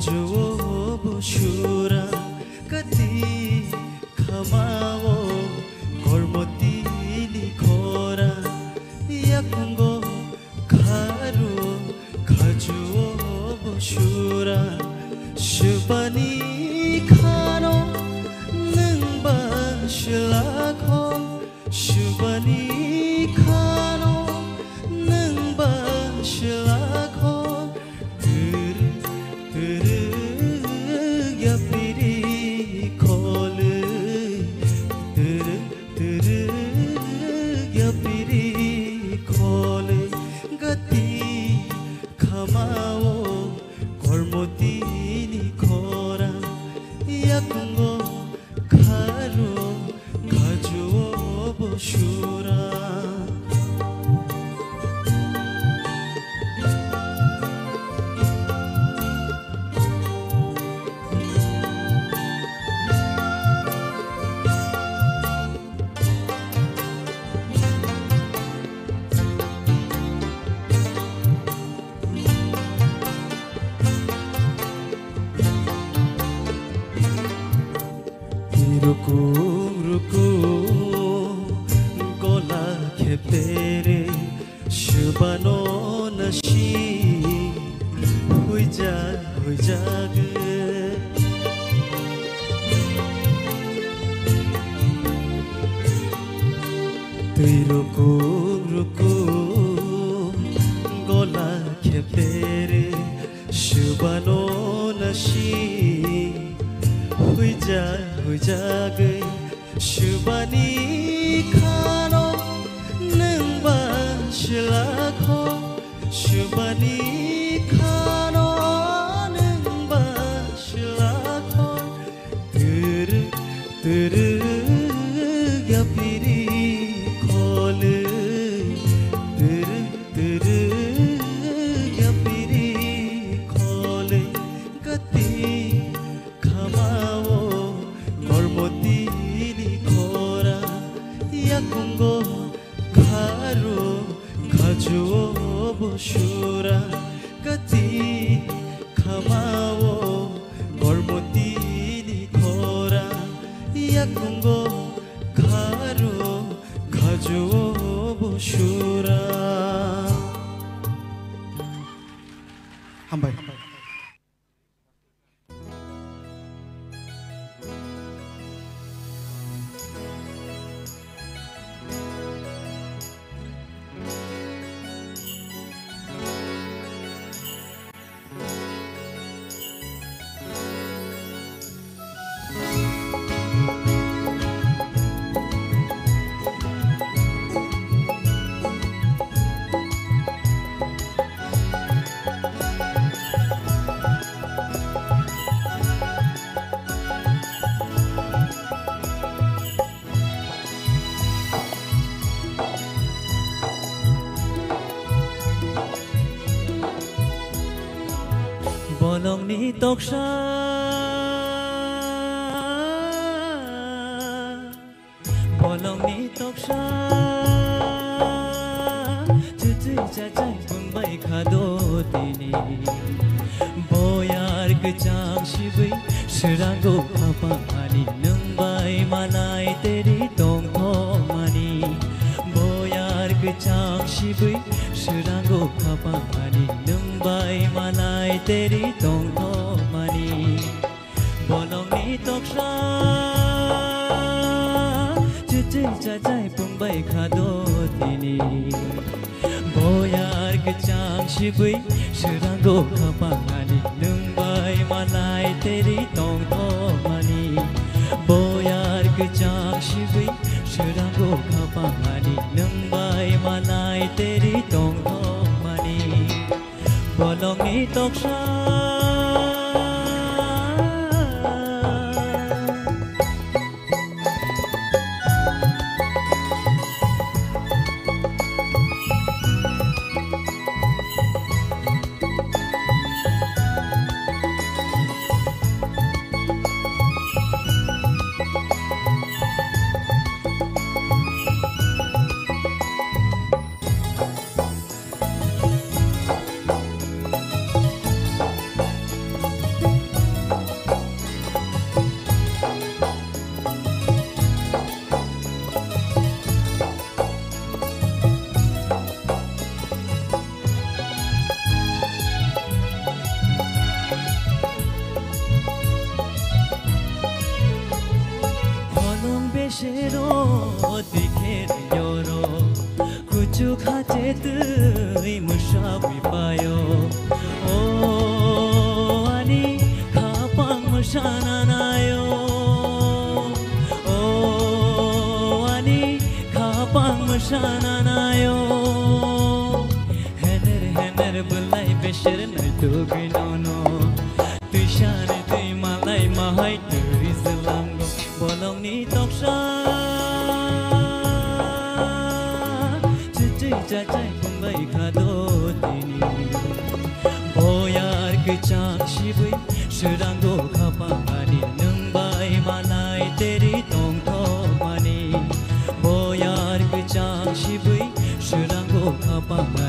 가져오 보슈라 그티 가마오 골모티니 코라 야kungo 가루 가져오 보슈라 슈바니 카노 능바 실라코 슈바니 카노 능바 실라코 रुकू गोला खेपेरे शुबानो नशी हुई जाग तुई रुकू गोला खेपेरे शुबानो नशी हुई जाग शुबानी खानो नंबा शिलाखो शुबानी खानो नंबा शिलाखो तेरे गपिरी खोल तेरे गपिरी खोल गति खामाओ 골모티니 코라 야kungo 가루 가져오 보슈라 까티 카마오 골모티니 코라 야kungo 가루 가져오 보슈라 한발 bolong ni toksha cuci cacai pembai khado tini boyar kecang shibai seranggo apa ani nembai malai teri tong thomani boyar kecang shibai seranggo apa ani nembai malai teri tong thomani bolong ni toksha cuci cacai pembai khado tini boyar kecang shibai seranggo apa ani nembai malai teri tong thomani boyar kecang shibai seranggo apa ani nembai malai teri tong thomani bolong ni toksha खाचेतै मुसाबि पायो ओ अनि खापाङ Musanah नायो ओ अनि खापाङ Musanah नायो हेनेर बुलाई Bezer नै दुगैननो तुइसाने तुइ मालाई माहाय तुइ जलांगो bolongni toksa cucuy cacai pembai kado tini boyar kecang sibui seranggo kapangani nengbai malai teri tong tomani boyar kecang sibui seranggo kapangani